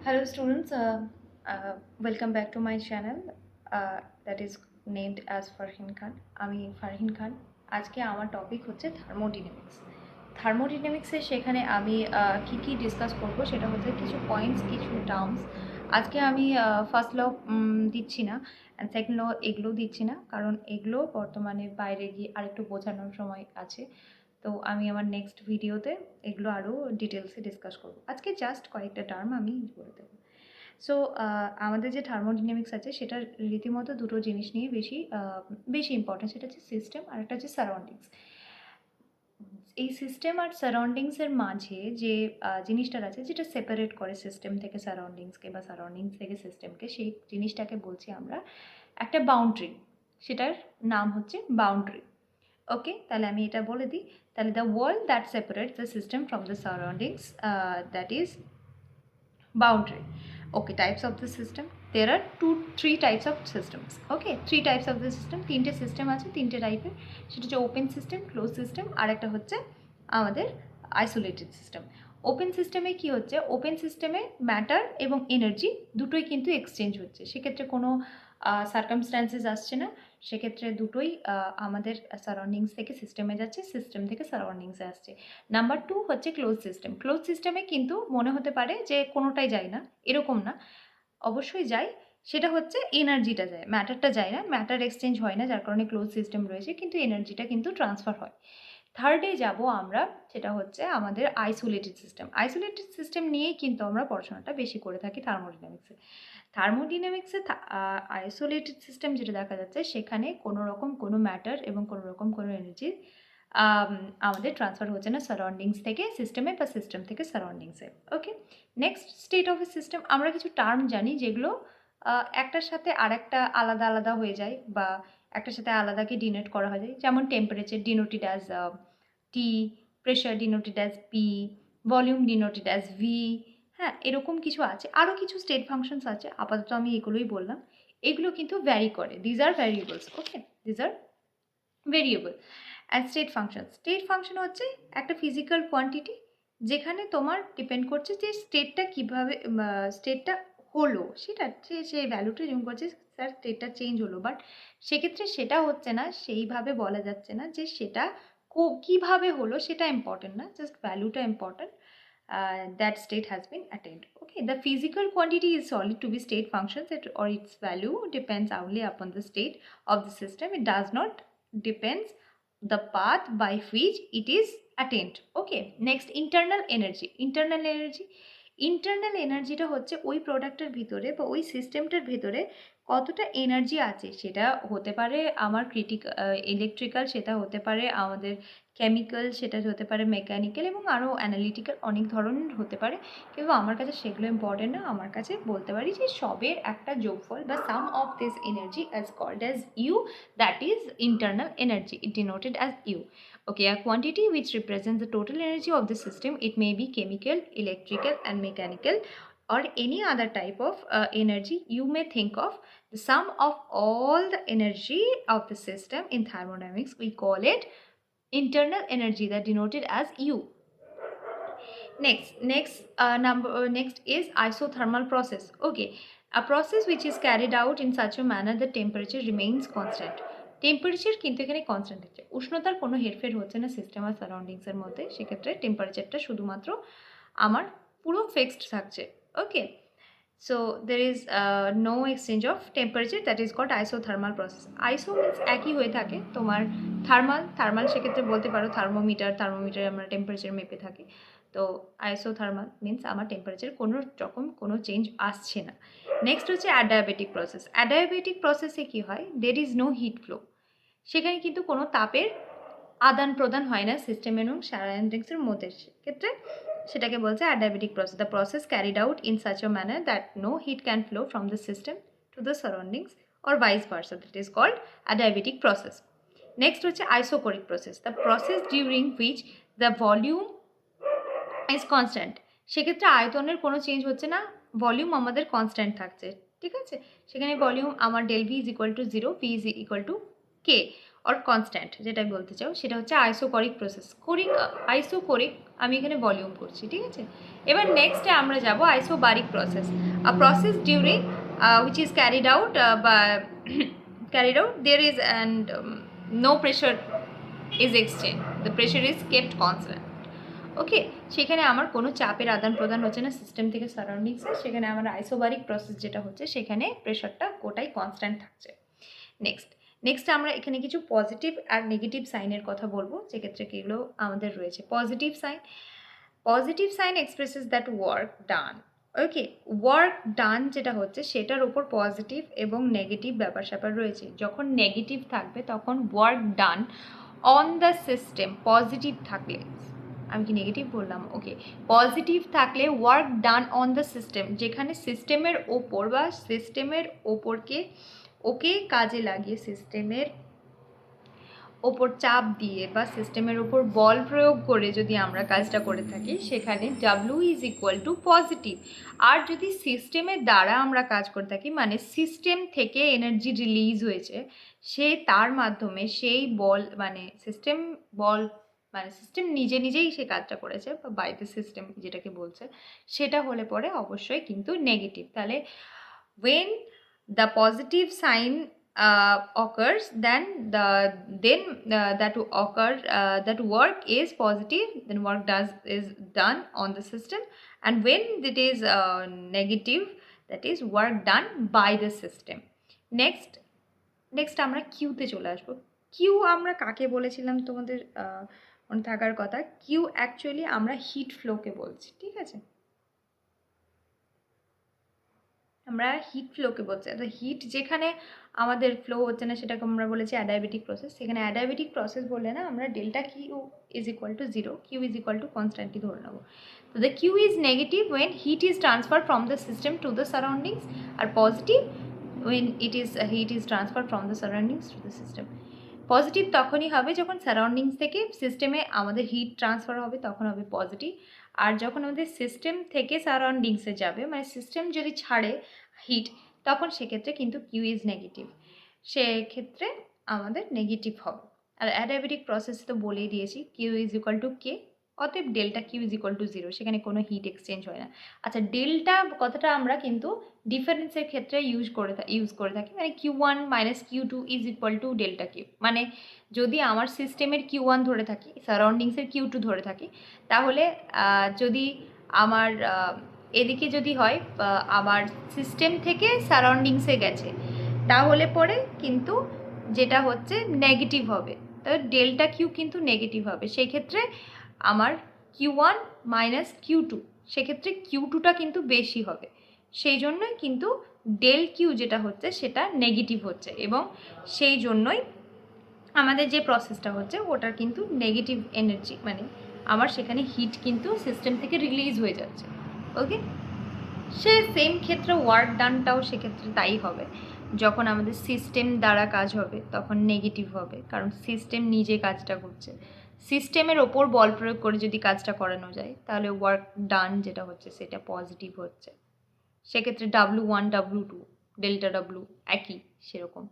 Hello students, welcome back to my channel that is named as Farhin Khan. আমি ফারহিন খান। আজকে আমার topic হচ্ছে thermodynamics. থার্মোডিনামিক্সে সেখানে আমি কি কি ডিসকাস করব সেটা হচ্ছে কিছু পয়েন্টস, কিছু টার্মস। আজকে আমি ফার্স্ট ল দিচ্ছি না, অ্যান্ড সেকেন্ড ল এগুলোও দিচ্ছি না, কারণ এগুলো বর্তমানে বাইরে গিয়ে আরেকটু বোঝানোর সময় আছে। তো আমি আমার নেক্সট ভিডিওতে এগুলো আরও ডিটেলসে ডিসকাস করব। আজকে জাস্ট কয়েকটা টার্ম আমি বলে দেবো। সো আমাদের যে থার্মোডিনামিক্স আছে সেটা রীতিমতো দুটো জিনিস নিয়ে বেশি ইম্পর্টেন্ট। সেটা হচ্ছে সিস্টেম আর একটা হচ্ছে সারাউন্ডিংস। এই সিস্টেম আর সারাউন্ডিংসের মাঝে যে জিনিসটা আছে যেটা সেপারেট করে সিস্টেম থেকে সারাউন্ডিংসকে বা সারাউন্ডিংস থেকে সিস্টেমকে, সেই জিনিসটাকে বলছি আমরা একটা বাউন্ডারি। সেটার নাম হচ্ছে বাউন্ডারি। ওকে, তাহলে আমি এটা বলে দিই। তাহলে the world that separates the system from the surroundings, that is boundary. Okay, types of the system, there are three types of systems. Okay, three types of the system, তিনটে সিস্টেম আছে, তিনটে টাইপের। সেটা হচ্ছে ওপেন সিস্টেম, ক্লোজ সিস্টেম, আর একটা হচ্ছে আমাদের isolated system. Open সিস্টেমে কি হচ্ছে, ওপেন সিস্টেমে ম্যাটার এবং এনার্জি দুটোই কিন্তু এক্সচেঞ্জ হচ্ছে। সেক্ষেত্রে কোনো সার্কামস্ট্যান্সেস আসছে না। সেক্ষেত্রে দুটোই আমাদের সারাউন্ডিংস থেকে সিস্টেমে যাচ্ছে, সিস্টেম থেকে সারাউন্ডিংসে আসছে। নাম্বার টু হচ্ছে ক্লোজ সিস্টেম। ক্লোজ সিস্টেমে কিন্তু মনে হতে পারে যে কোনোটাই যায় না, এরকম না, অবশ্যই যায়। সেটা হচ্ছে এনার্জিটা যায়, ম্যাটারটা যায় না, ম্যাটার এক্সচেঞ্জ হয় না, যার কারণে ক্লোজ সিস্টেম রয়েছে, কিন্তু এনার্জিটা কিন্তু ট্রান্সফার হয়। থার্ডে যাব আমরা, সেটা হচ্ছে আমাদের আইসোলেটেড সিস্টেম। আইসোলেটেড সিস্টেম নিয়েই কিন্তু আমরা পড়াশোনাটা বেশি করে থাকি থার্মোডিনামিক্সে। থার্মোডিনামিক্সে আইসোলেটেড সিস্টেম যেটা দেখা যাচ্ছে, সেখানে কোনো রকম কোনো ম্যাটার এবং কোনো রকম কোনো এনার্জি আমাদের ট্রান্সফার হচ্ছে না সারাউন্ডিংস থেকে সিস্টেমে বা সিস্টেম থেকে সারাউন্ডিংসে। Okay, next state of a system. আমরা কিছু টার্ম জানি যেগুলো একটার সাথে আরেকটা আলাদা আলাদা হয়ে যায়, বা একটার সাথে আলাদাকে ডিনোট করা হয়ে যায়। যেমন temperature denoted as T, pressure denoted as P, volume denoted as V. হ্যাঁ, এরকম কিছু আছে, আরও কিছু স্টেট ফাংশনস আছে, আপাতত আমি এগুলোই বললাম। এগুলো কিন্তু ভ্যারি করে, these are variables. Okay, these are variable. And state function হচ্ছে একটা ফিজিক্যাল কোয়ান্টিটি, যেখানে তোমার ডিপেন্ড করছে যে স্টেটটা কীভাবে, স্টেটটা হলো, সেটা সেই ভ্যালুটা যেমন করছে স্যার স্টেটটা চেঞ্জ হলো, বাট সেক্ষেত্রে সেটা হচ্ছে না, সেইভাবে বলা যাচ্ছে না যে সেটা কীভাবে হলো সেটা ইম্পর্টেন্ট না, জাস্ট ভ্যালুটা important. That state has been attained. Okay, the physical quantity is solid to be state functions, or its value depends only upon the state of the system. It does not depends the path by which it is attained. Okay, next internal energy. Internal এনার্জিটা হচ্ছে ওই প্রোডাক্টের ভিতরে বা ওই সিস্টেমটার ভিতরে কতটা energy আছে। সেটা হতে পারে আমার ইলেকট্রিক্যাল, সেটা হতে পারে আমাদের কেমিক্যাল, সেটা হতে পারে মেকানিক্যাল, এবং আরও অ্যানালিটিক্যাল, অনেক ধরনের হতে পারে। কিন্তু আমার কাছে সেগুলো ইম্পর্টেন্ট না। আমার কাছে বলতে পারি যে সবের একটা যোগফল বা sum of this energy as called as U, that is internal energy, it denoted as U. Okay, a quantity which represents the total energy of the system. It may be chemical, electrical, and mechanical, or any other type of energy you may think of. The sum of all the energy of the system in thermodynamics, we call it internal energy, that denoted as U. Next is isothermal process. Okay, a process which is carried out in such a manner that temperature remains constant. Temperature কিন্তু এখানে constant হচ্ছে, উষ্ণতার কোনো হেরফের হচ্ছে না system আর সারাউন্ডিংসের মধ্যে। সেক্ষেত্রে টেম্পারেচারটা শুধুমাত্র আমার পুরো ফিক্সড থাকছে। ওকে, so there is no exchange of temperature, that is called isothermal process. Iso means একই হয়ে থাকে তোমার, থার্মাল সেক্ষেত্রে বলতে পারো থার্মোমিটার আমরা টেম্পারেচার মেপে থাকি। তো আইসোথার্মাল মিন্স আমার টেম্পারেচার কোনো রকম কোনো চেঞ্জ আসছে না। নেক্সট হচ্ছে অ্যাডায়াবেটিক প্রসেস। অ্যাডায়াবেটিক প্রসেসে কী হয়, there is no heat flow. সেখানে কিন্তু কোনো তাপের আদান প্রদান হয় না সিস্টেম এবং সারাউন্ডিংসের মধ্যে। সেক্ষেত্রে সেটাকে বলছে adiabatic process. The process carried out in such a manner that no heat can flow from the system to the surroundings or vice versa, that is called adiabatic process. Next হচ্ছে isocoric process, the process during which the volume is constant. সেক্ষেত্রে আয়তনের কোনো change হচ্ছে না, volume আমাদের constant থাকছে। ঠিক আছে, সেখানে ভলিউম আমার del v is equal to 0, v is equal to k. Or constant যেটা বলতে চাও সেটা হচ্ছে আইসোকরিক প্রসেস। আইসোকরিক আমি এখানে ভলিউম করছি, ঠিক আছে। এবার নেক্সটে আমরা যাব isobaric process, a process during which is carried out there is and no pressure is exchanged, the pressure is kept constant. ওকে, সেখানে আমার কোনো চাপের আদান প্রদান হচ্ছে না সিস্টেম থেকে সারাউন্ডিংসে, সেখানে আমার আইসোবারিক প্রসেস যেটা হচ্ছে সেখানে প্রেশারটা গোটাই কনস্ট্যান্ট থাকছে। নেক্সট আমরা এখানে কিছু পজিটিভ আর নেগেটিভ সাইনের কথা বলবো, যেক্ষেত্রে এগুলো আমাদের রয়েছে। Positive sign expresses that work done. Okay, work done যেটা হচ্ছে সেটার উপর পজিটিভ এবং নেগেটিভ ব্যাপার স্যাপার রয়েছে। যখন নেগেটিভ থাকবে তখন work done on the system, positive থাকলে, আমি কি নেগেটিভ বললাম, ওকে, পজিটিভ থাকলে work done on the system, যেখানে সিস্টেমের ওপর বা সিস্টেমের ওকে কাজে লাগিয়ে সিস্টেমের ওপর চাপ দিয়ে বা সিস্টেমের ওপর বল প্রয়োগ করে যদি আমরা কাজটা করে থাকি, সেখানে W is equal to positive. আর যদি সিস্টেমের দ্বারা আমরা কাজ করে থাকি, মানে সিস্টেম থেকে এনার্জি রিলিজ হয়েছে, সে তার মাধ্যমে সেই বল মানে সিস্টেম নিজেই সে কাজটা করেছে বা বাই দ্য সিস্টেম যেটাকে বলছে, সেটা হলে পরে অবশ্যই কিন্তু নেগেটিভ। তাহলে when the positive sign occurs, then that work is positive, then work is done on the system, and when it is negative, that is work done by the system. Next আমরা কিউতে চলে আসবো। Q আমরা কাকে বলেছিলাম তোমাদের মনে থাকার কথা, কিউ অ্যাকচুয়ালি আমরা হিট ফ্লোকে বলছি, ঠিক আছে, আমরা হিট ফ্লোকে বলছি। তো হিট যেখানে আমাদের ফ্লো হচ্ছে না সেটাকে আমরা বলেছি অ্যাডায়াবেটিক প্রসেস। সেখানে অ্যাডায়াবেটিক প্রসেস বললে না আমরা delta Q is equal to 0, Q is equal to কনস্ট্যান্টই ধরে নেবো। তো the Q is negative when heat is transfer from the system to the surroundings, আর positive when heat is transfer from the surroundings to the system. Positive তখনই হবে যখন surroundings থেকে সিস্টেমে আমাদের হিট ট্রান্সফার হবে, তখন হবে পজিটিভ। আর যখন আমাদের সিস্টেম থেকে সারাউন্ডিংসে যাবে, মানে সিস্টেম যদি ছাড়ে হিট, তখন সেক্ষেত্রে কিন্তু কিউ ইজ নেগেটিভ, সেক্ষেত্রে আমাদের নেগেটিভ হবে। আর অ্যাডায়াবেটিক প্রসেস তো বলেই দিয়েছি, Q is equal to K, অতএব delta Q is equal to 0, সেখানে কোনো হিট এক্সচেঞ্জ হয় না। আচ্ছা, ডেল্টা কথাটা আমরা কিন্তু ডিফারেন্সের ক্ষেত্রে ইউজ করে থাকি, মানে Q1 minus Q2 is equal to delta Q. মানে যদি আমার সিস্টেমের Q1 ধরে থাকি, সারাউন্ডিংসের Q2 ধরে থাকি, তাহলে যদি আমার এদিকে যদি হয় আমার সিস্টেম থেকে সারাউন্ডিংসে গেছে, তাহলে পরে কিন্তু যেটা হচ্ছে নেগেটিভ হবে, তাহলে ডেল্টা কিউ কিন্তু নেগেটিভ হবে। সেই ক্ষেত্রে আমার Q1 মাইনাস Q2, সেক্ষেত্রে Q2টা কিন্তু বেশি হবে, সেই জন্যই কিন্তু ডেল কিউ যেটা হচ্ছে সেটা নেগেটিভ হচ্ছে, এবং সেই জন্যই আমাদের যে প্রসেসটা হচ্ছে ওটার কিন্তু নেগেটিভ এনার্জি, মানে আমার সেখানে হিট কিন্তু সিস্টেম থেকে রিলিজ হয়ে যাচ্ছে। ওকে, সে সেম ক্ষেত্রে ওয়ার্ক ডানটাও সেক্ষেত্রে তাই হবে। যখন আমাদের সিস্টেম দ্বারা কাজ হবে তখন নেগেটিভ হবে, কারণ সিস্টেম নিজে কাজটা করছে। সিস্টেমের ওপর বল প্রয়োগ করে যদি কাজটা করানো যায়, তাহলে ওয়ার্ক ডান যেটা হচ্ছে সেটা পজিটিভ হচ্ছে। সেক্ষেত্রে W1 W2 ডেল্টা ডাব্লু একই, সেরকম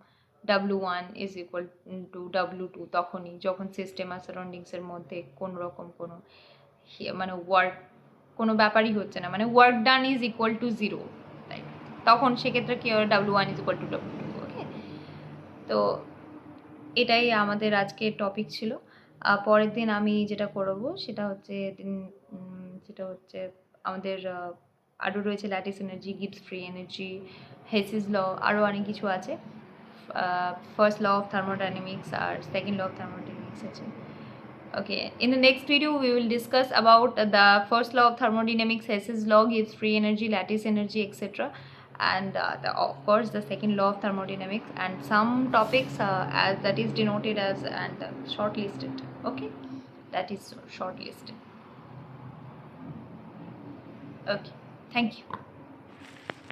W1 is equal two W2 তখনই যখন সিস্টেম আর সারাউন্ডিংসের মধ্যে কোনো রকম কোনো মানে ওয়ার্ক কোনো ব্যাপারই হচ্ছে না, মানে work done is equal to 0, তাই তখন সেক্ষেত্রে কি W1 is equal two W2। ওকে, তো এটাই আমাদের আজকের টপিক ছিল। পরের দিন আমি যেটা করব সেটা হচ্ছে আমাদের আরও রয়েছে lattice energy, Gibbs free energy, Hess's law, আরও অনেক কিছু আছে। ফার্স্ট ল অফ থার্মোডাইনামিক্স আর সেকেন্ড ল অফ থার্মোডাইনামিক্স আছে। Okay, in the next video we will discuss about the first law of thermodynamics, Hess's law, Gibbs free energy, lattice energy, etc., and of course the second law of thermodynamics, and some topics as that is denoted as and shortlisted. Okay, that is shortlisted. Okay, thank you.